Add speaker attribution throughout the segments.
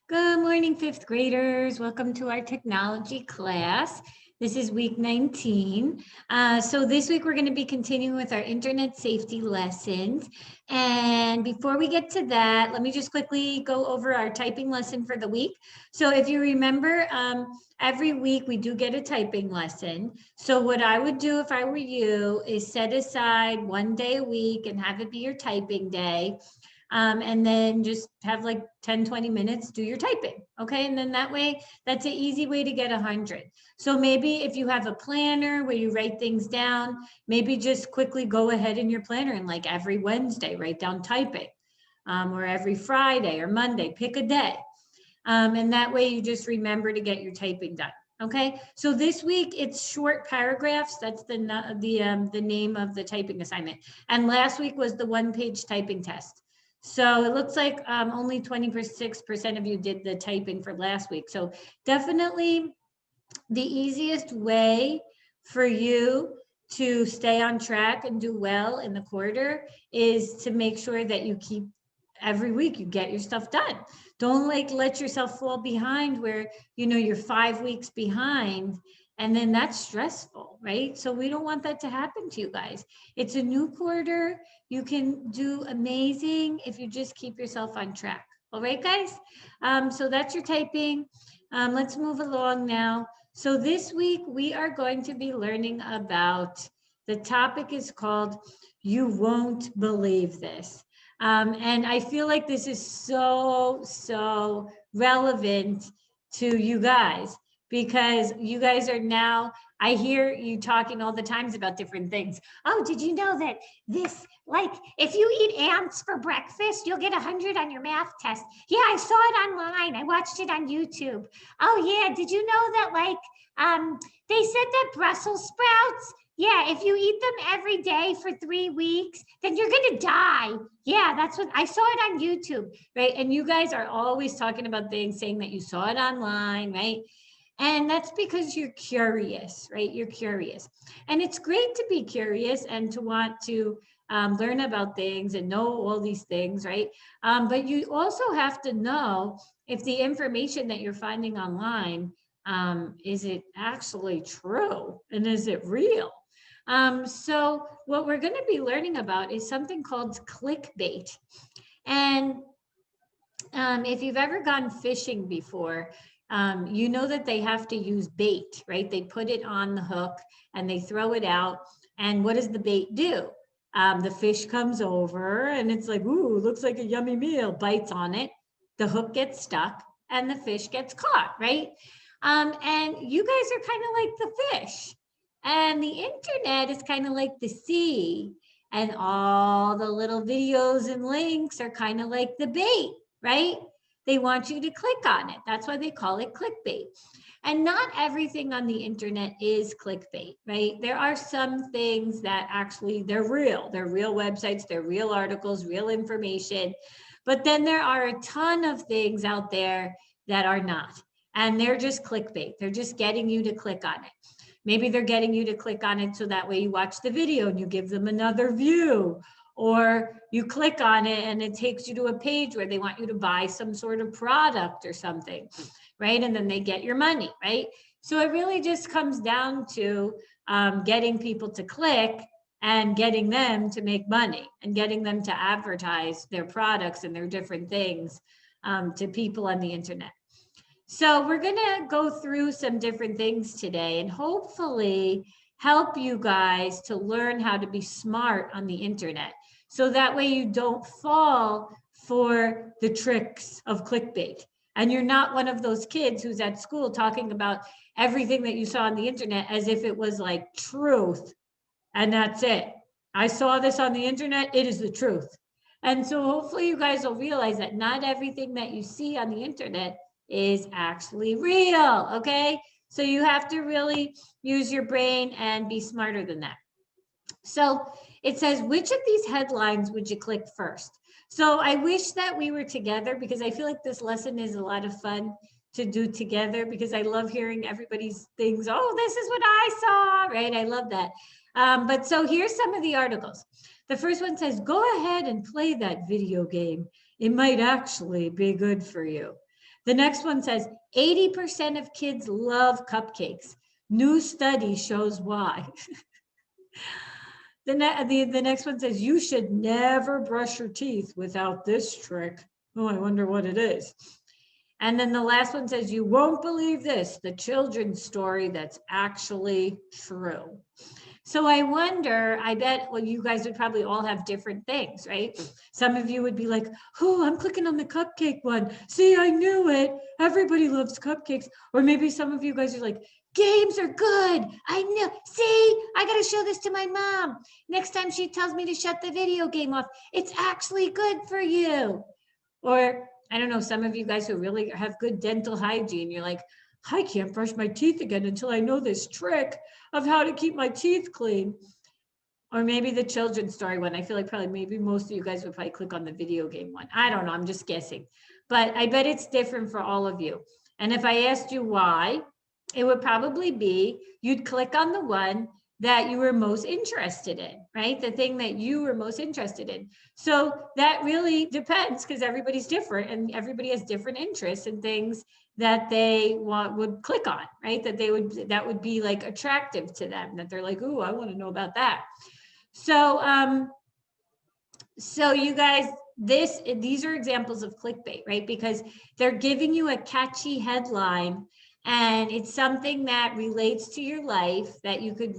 Speaker 1: Good morning, fifth graders. Welcome to our technology class. This is week 19. So this week we're going to be continuing with our internet safety lessons. And before we get to that, let me just quickly go over our typing lesson for the week. So if you remember, every week we do get a typing lesson. So what I would do if I were you is set aside one day a week and have it be your typing day. And then just have like 10, 20 minutes, do your typing. Okay. And then that way, that's an easy way to get 100. So maybe if you have a planner where you write things down, maybe just quickly go ahead in your planner and like every Wednesday, write down typing, or every Friday or Monday, pick a day. And that way you just remember to get your typing done. Okay, so this week it's short paragraphs. That's the name of the typing assignment. And last week was the one-page typing test. So it looks like only 26% of you did the typing for last week. So definitely the easiest way for you to stay on track and do well in the quarter is to make sure that you keep every week you get your stuff done. Don't like let yourself fall behind where you're 5 weeks behind, and then that's stressful, right? So we don't want that to happen to you guys. It's a new quarter. You can do amazing if you just keep yourself on track. All right, guys? So that's your typing. Let's move along now. So this week we are going to be learning about, the topic is called You Won't Believe This. And I feel like this is so relevant to you guys, because you guys are now, I hear you talking all the times about different things. Oh, did you know that this, like, if you eat ants for breakfast, you'll get 100 on your math test. Yeah, I saw it online. I watched it on YouTube. Oh yeah, did you know that, like, they said that Brussels sprouts, yeah, if you eat them every day for 3 weeks, then you're going to die. Yeah, that's what I saw it on YouTube, right? And you guys are always talking about things, saying that you saw it online, right? And that's because you're curious, right? You're curious. And it's great to be curious and to want to learn about things and know all these things, right? But you also have to know if the information that you're finding online, is it actually true? And is it real? So what we're going to be learning about is something called clickbait. And if you've ever gone fishing before, you know that they have to use bait, right? They put it on the hook and they throw it out. And what does the bait do? The fish comes over and it's like, ooh, looks like a yummy meal, bites on it. The hook gets stuck and the fish gets caught, right? And you guys are kind of like the fish. And the internet is kind of like the sea. And all the little videos and links are kind of like the bait, right? They want you to click on it. That's why they call it clickbait. And not everything on the internet is clickbait, right? There are some things that actually they're real. They're real websites, they're real articles, real information. But then there are a ton of things out there that are not. And they're just clickbait. They're just getting you to click on it. Maybe they're getting you to click on it so that way you watch the video and you give them another view. Or you click on it and it takes you to a page where they want you to buy some sort of product or something, right? And then they get your money, right? So it really just comes down to getting people to click and getting them to make money and getting them to advertise their products and their different things to people on the internet. So we're going to go through some different things today and hopefully help you guys to learn how to be smart on the internet. So that way you don't fall for the tricks of clickbait. And you're not one of those kids who's at school talking about everything that you saw on the internet as if it was like truth. And that's it. I saw this on the internet. It is the truth. And so hopefully you guys will realize that not everything that you see on the internet is actually real, okay? So you have to really use your brain and be smarter than that. So it says, which of these headlines would you click first? So I wish that we were together because I feel like this lesson is a lot of fun to do together because I love hearing everybody's things. Oh, this is what I saw, right? I love that. But so here's some of the articles. The first one says, go ahead and play that video game. It might actually be good for you. The next one says 80% of kids love cupcakes. New study shows why. The next one says you should never brush your teeth without this trick. Oh, I wonder what it is. And then the last one says, you won't believe this, the children's story that's actually true. So I wonder, I bet, well, you guys would probably all have different things, right? Some of you would be like, oh, I'm clicking on the cupcake one. See, I knew it. Everybody loves cupcakes. Or maybe some of you guys are like, games are good. I know. See, I got to show this to my mom. Next time she tells me to shut the video game off, it's actually good for you. Or I don't know, some of you guys who really have good dental hygiene, you're like, I can't brush my teeth again until I know this trick of how to keep my teeth clean. Or maybe the children's story one. I feel like probably maybe most of you guys would probably click on the video game one. I don't know, I'm just guessing. But I bet it's different for all of you. And if I asked you why, it would probably be you'd click on the one that you were most interested in, right? The thing that you were most interested in. So that really depends because everybody's different and everybody has different interests and things that they would click on, right? That would be like attractive to them, that they're like, ooh, I want to know about that. So, so you guys, these are examples of clickbait, right? Because they're giving you a catchy headline and it's something that relates to your life that you could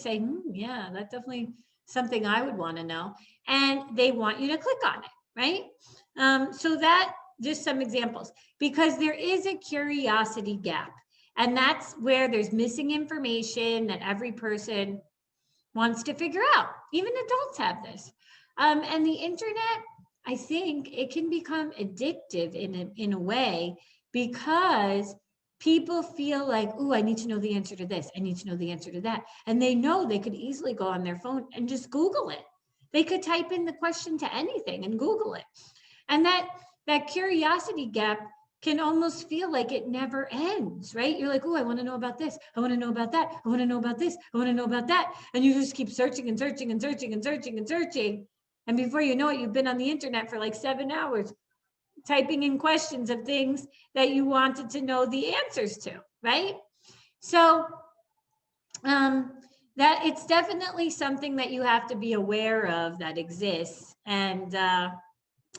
Speaker 1: say, yeah, that's definitely something I would want to know. And they want you to click on it, right? So that just some examples, because there is a curiosity gap. And that's where there's missing information that every person wants to figure out. Even adults have this. And the internet, I think it can become addictive in a way because people feel like, oh, I need to know the answer to this. I need to know the answer to that. And they know they could easily go on their phone and just Google it. They could type in the question to anything and Google it. And that curiosity gap can almost feel like it never ends, right? You're like, oh, I want to know about this. I want to know about that. I want to know about this. I want to know about that. And you just keep searching and searching and searching and searching and searching. And before you know it, you've been on the internet for like 7 hours, typing in questions of things that you wanted to know the answers to, right? So that it's definitely something that you have to be aware of that exists. And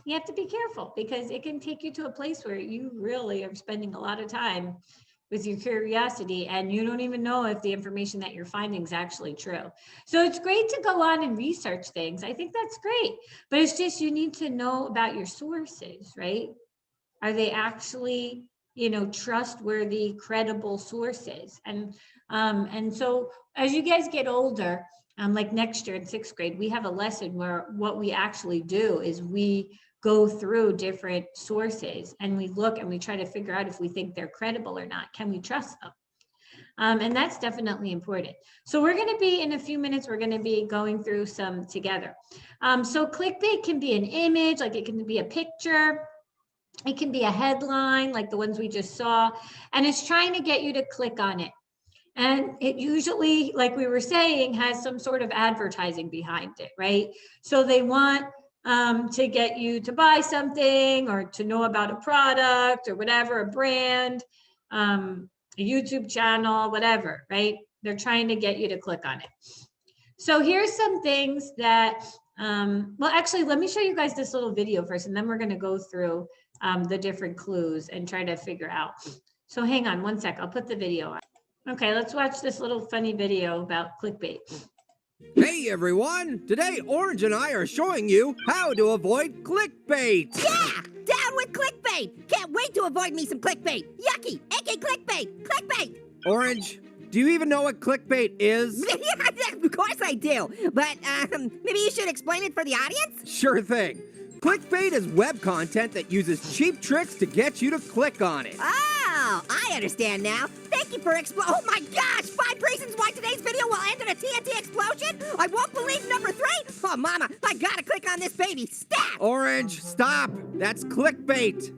Speaker 1: you have to be careful because it can take you to a place where you really are spending a lot of time with your curiosity and you don't even know if the information that you're finding is actually true. So it's great to go on and research things. I think that's great, but it's just, you need to know about your sources, right? Are they actually, trustworthy, credible sources? And so as you guys get older, like next year in 6th grade, we have a lesson where what we actually do is we go through different sources and we look and we try to figure out if we think they're credible or not. Can we trust them? And that's definitely important. So we're going to be, in a few minutes, we're going to be going through some together. So clickbait can be an image, like it can be a picture. It can be a headline, like the ones we just saw, and it's trying to get you to click on it. And it usually, like we were saying, has some sort of advertising behind it, right? So they want to get you to buy something or to know about a product or whatever, a brand, a YouTube channel, whatever, right? They're trying to get you to click on it. So here's some things that, well, actually, let me show you guys this little video first, and then we're going to go through the different clues and try to figure out. So hang on one sec, I'll put the video on. Okay, let's watch this little funny video about clickbait.
Speaker 2: Hey everyone! Today Orange and I are showing you how to avoid clickbait!
Speaker 3: Yeah! Down with clickbait! Can't wait to avoid me some clickbait! Yucky! AK clickbait! Clickbait!
Speaker 2: Orange, do you even know what clickbait is?
Speaker 3: Of course I do! But, maybe you should explain it for the audience?
Speaker 2: Sure thing. Clickbait is web content that uses cheap tricks to get you to click on it.
Speaker 3: Oh, I understand now. Thank you for oh my gosh! 5 reasons why today's video will end in a TNT explosion? I won't believe number 3? Oh, mama, I gotta click on this baby. Stat!
Speaker 2: Orange, stop! That's clickbait.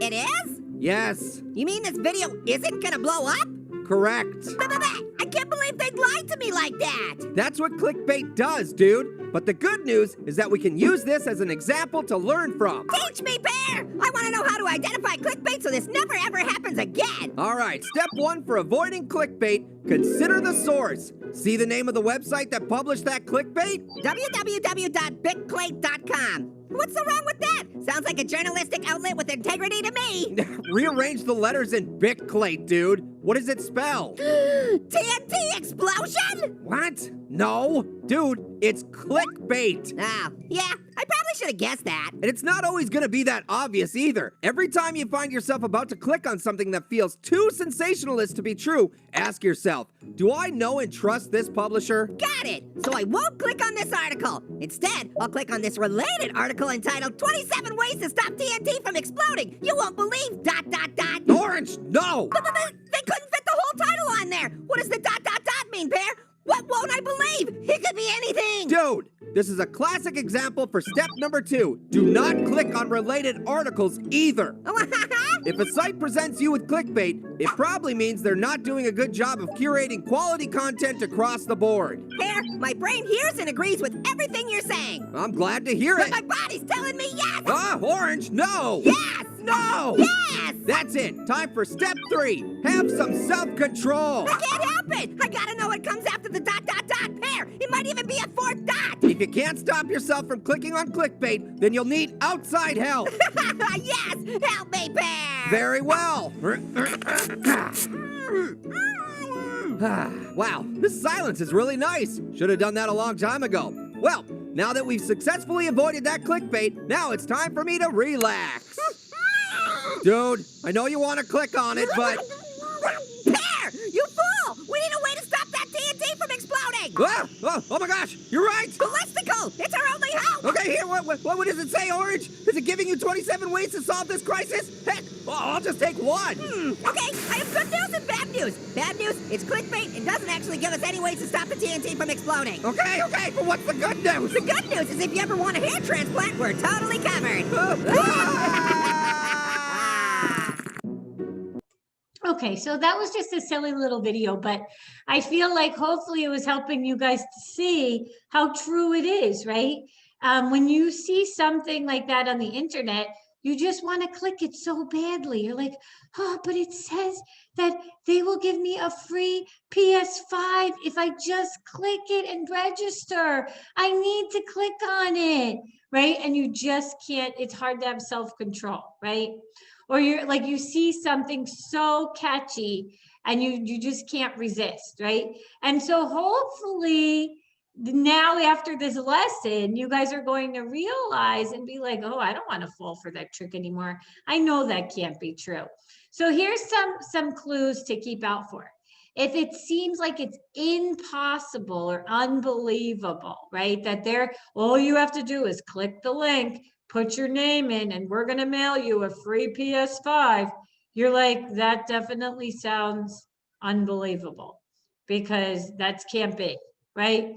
Speaker 3: It is?
Speaker 2: Yes.
Speaker 3: You mean this video isn't gonna blow up?
Speaker 2: Correct.
Speaker 3: I can't believe they'd lie to me like that!
Speaker 2: That's what clickbait does, dude. But the good news is that we can use this as an example to learn from.
Speaker 3: Teach me, Bear! I want to know how to identify clickbait so this never ever happens again.
Speaker 2: All right, step 1 for avoiding clickbait, consider the source. See the name of the website that published that clickbait?
Speaker 3: www.bitclate.com. What's so wrong with that? Sounds like a journalistic outlet with integrity to me.
Speaker 2: Rearrange the letters in Bitclate, dude. What does it spell?
Speaker 3: TNT explosion?
Speaker 2: What? No, dude, it's clickbait.
Speaker 3: Oh, yeah, I probably should have guessed that.
Speaker 2: And it's not always gonna be that obvious either. Every time you find yourself about to click on something that feels too sensationalist to be true, ask yourself, do I know and trust this publisher?
Speaker 3: Got it! So I won't click on this article. Instead, I'll click on this related article entitled 27 Ways to Stop TNT from Exploding. You won't believe ...
Speaker 2: Orange, no!
Speaker 3: But they couldn't fit the whole title on there. What does the ... mean, Bear? What won't I believe? It could be anything.
Speaker 2: Dude, this is a classic example for step number 2. Do not click on related articles either. If a site presents you with clickbait, it probably means they're not doing a good job of curating quality content across the board.
Speaker 3: Bear, my brain hears and agrees with everything you're saying.
Speaker 2: I'm glad to hear
Speaker 3: But
Speaker 2: it.
Speaker 3: my body's telling me yes!
Speaker 2: Orange, no!
Speaker 3: Yes!
Speaker 2: No!
Speaker 3: Yes!
Speaker 2: That's it. Time for step 3. Have some self-control.
Speaker 3: I can't help it! I gotta know what comes after the ... Bear! It might even be a 4th dot!
Speaker 2: If you can't stop yourself from clicking on clickbait, then you'll need outside help.
Speaker 3: Yes! Help me, Bear!
Speaker 2: Very well. Wow, this silence is really nice. Should have done that a long time ago. Well, now that we've successfully avoided that clickbait, now it's time for me to relax. Dude, I know you want to click on it, but...
Speaker 3: Bear! You fool! We need a way to stop that TNT from exploding!
Speaker 2: Oh my gosh, you're right.
Speaker 3: The listicle! It's our only hope!
Speaker 2: Okay, here, what does it say, Orange? Is it giving you 27 ways to solve this crisis? Heck, I'll just take one.
Speaker 3: Okay, I have good news and bad news. Bad news, it's clickbait and doesn't actually give us any ways to stop the TNT from exploding.
Speaker 2: Okay, but what's the good news?
Speaker 3: The good news is if you ever want a hair transplant, we're totally covered.
Speaker 1: Okay, so that was just a silly little video, but I feel like hopefully it was helping you guys to see how true it is, right? When you see something like that on the internet, you just want to click it so badly. You're like, oh, but it says that they will give me a free PS5 if I just click it and register. I need to click on it, right? And you just can't, it's hard to have self-control, right? Or you're like, you see something so catchy and you just can't resist, right? And so hopefully now after this lesson, you guys are going to realize and be like, oh, I don't want to fall for that trick anymore. I know that can't be true. So here's some clues to keep out for. If it seems like it's impossible or unbelievable, right? That all you have to do is click the link, put your name in, and we're going to mail you a free PS5. You're like, that definitely sounds unbelievable because that can't be, right?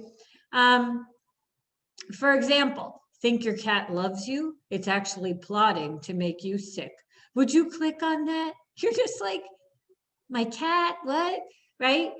Speaker 1: For example, think your cat loves you. It's actually plotting to make you sick. Would you click on that? You're just like, my cat, what? Right?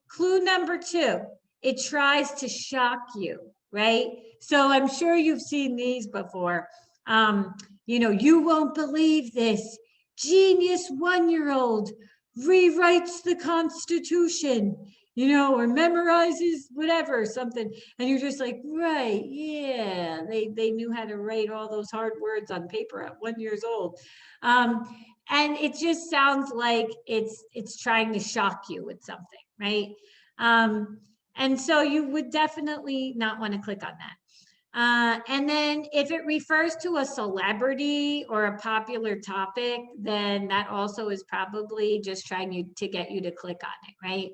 Speaker 1: Clue number 2, it tries to shock you, right? So I'm sure you've seen these before. You won't believe this. Genius 1-year-old rewrites the Constitution, or memorizes whatever, something. And you're just like, right, yeah, they knew how to write all those hard words on paper at 1 year old. And it just sounds like it's trying to shock you with something, right? And so you would definitely not want to click on that. And then if it refers to a celebrity or a popular topic, then that also is probably just trying to get you to click on it, right?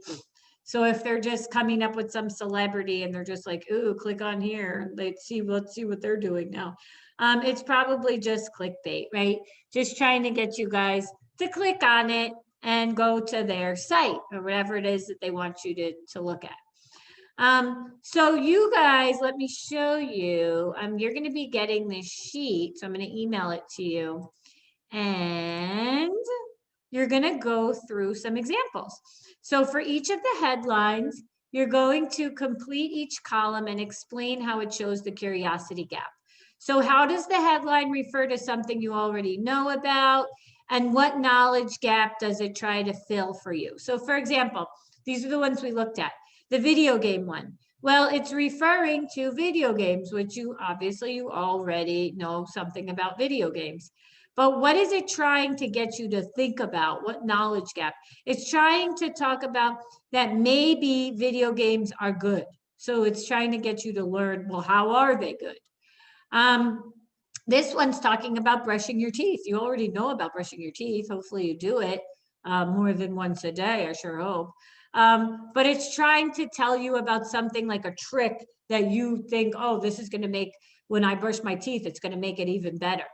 Speaker 1: So if they're just coming up with some celebrity and they're just like, ooh, click on here, let's see what they're doing now. It's probably just clickbait, right? Just trying to get you guys to click on it and go to their site or whatever it is that they want you to look at. So you guys, let me show you, you're going to be getting this sheet. So I'm going to email it to you and you're going to go through some examples. So for each of the headlines, you're going to complete each column and explain how it shows the curiosity gap. So how does the headline refer to something you already know about? And what knowledge gap does it try to fill for you? So for example, these are the ones we looked at. The video game one. Well, it's referring to video games, which you already know something about video games. But what is it trying to get you to think about? What knowledge gap? It's trying to talk about that maybe video games are good. So it's trying to get you to learn, well, how are they good? This one's talking about brushing your teeth. You already know about brushing your teeth. Hopefully you do it more than once a day, I sure hope. But it's trying to tell you about something like a trick that you think, oh, this is going to make, when I brush my teeth, it's going to make it even better.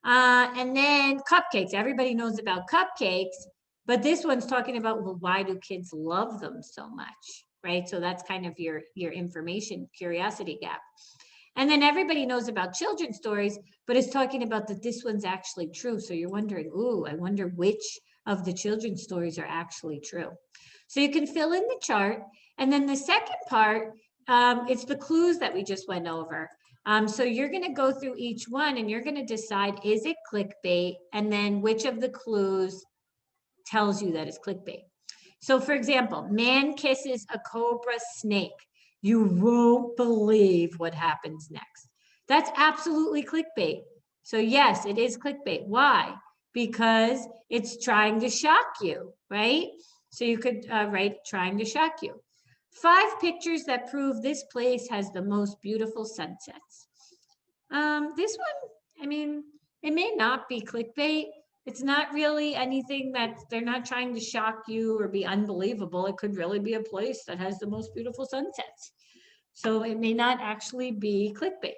Speaker 1: And then cupcakes. Everybody knows about cupcakes, but this one's talking about, well, why do kids love them so much, right? So that's kind of your information curiosity gap. And then everybody knows about children's stories, but it's talking about that this one's actually true. So you're wondering, ooh, I wonder which of the children's stories are actually true. So you can fill in the chart. And then the second part, it's the clues that we just went over. So you're going to go through each one and you're going to decide, is it clickbait? And then which of the clues tells you that it's clickbait? So for example, man kisses a cobra snake. You won't believe what happens next. That's absolutely clickbait. So yes, it is clickbait. Why? Because it's trying to shock you, right? So you could write trying to shock you. 5 pictures that prove this place has the most beautiful sunsets. This one, I mean, it may not be clickbait. It's not really anything that they're not trying to shock you or be unbelievable. It could really be a place that has the most beautiful sunsets. So it may not actually be clickbait.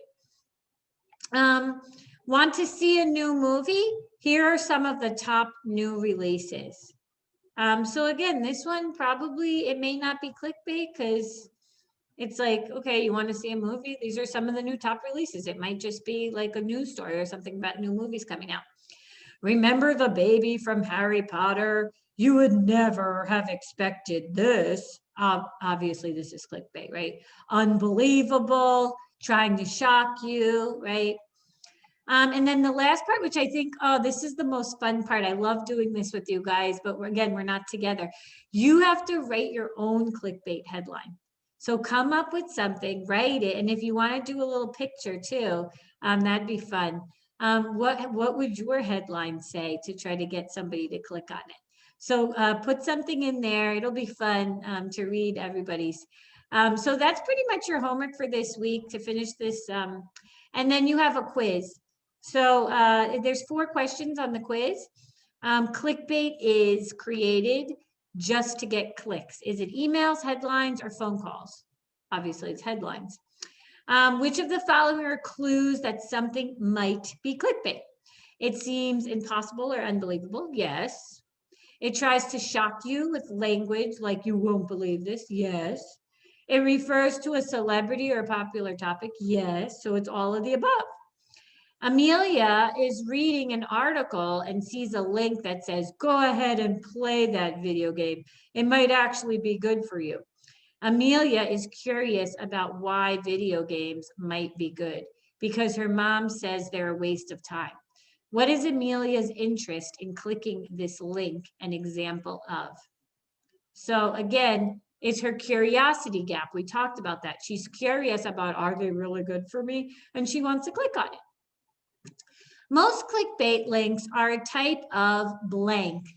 Speaker 1: Want to see a new movie? Here are some of the top new releases. So again, this one probably, it may not be clickbait because it's like, okay, you want to see a movie? These are some of the new top releases. It might just be like a news story or something about new movies coming out. Remember the baby from Harry Potter? You would never have expected this. Obviously, this is clickbait, right? Unbelievable, trying to shock you, right? And then the last part, which I think, oh, this is the most fun part. I love doing this with you guys, but again, we're not together. You have to write your own clickbait headline. So come up with something, write it. And if you want to do a little picture too, that'd be fun. What would your headline say to try to get somebody to click on it? So put something in there. It'll be fun to read everybody's. So that's pretty much your homework for this week to finish this. And then you have a quiz. So there's 4 questions on the quiz. Clickbait is created just to get clicks. Is it emails, headlines, or phone calls? Obviously, it's headlines. Which of the following are clues that something might be clickbait? It seems impossible or unbelievable. Yes. It tries to shock you with language like you won't believe this. Yes. It refers to a celebrity or a popular topic. Yes. So it's all of the above. Amelia is reading an article and sees a link that says, go ahead and play that video game. It might actually be good for you. Amelia is curious about why video games might be good because her mom says they're a waste of time. What is Amelia's interest in clicking this link an example of? So again, it's her curiosity gap. We talked about that. She's curious about, are they really good for me? And she wants to click on it. Most clickbait links are a type of blank.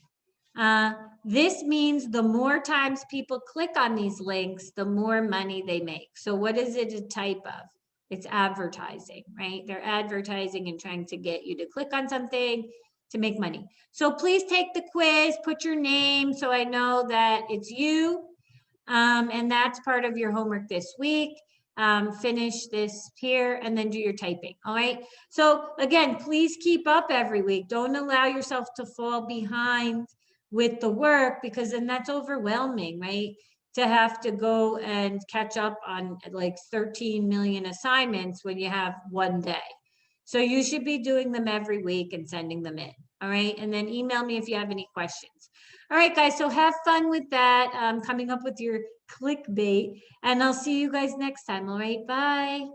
Speaker 1: This means the more times people click on these links, the more money they make. So what is it a type of? It's advertising, right? They're advertising and trying to get you to click on something to make money. So please take the quiz, put your name so I know that it's you. And that's part of your homework this week. Finish this here and then do your typing. All right. So again, please keep up every week. Don't allow yourself to fall behind with the work because then that's overwhelming, right? To have to go and catch up on like 13 million assignments when you have one day. So you should be doing them every week and sending them in. All right. And then email me if you have any questions. All right, guys. So have fun with that, coming up with your clickbait. And I'll see you guys next time. All right. Bye.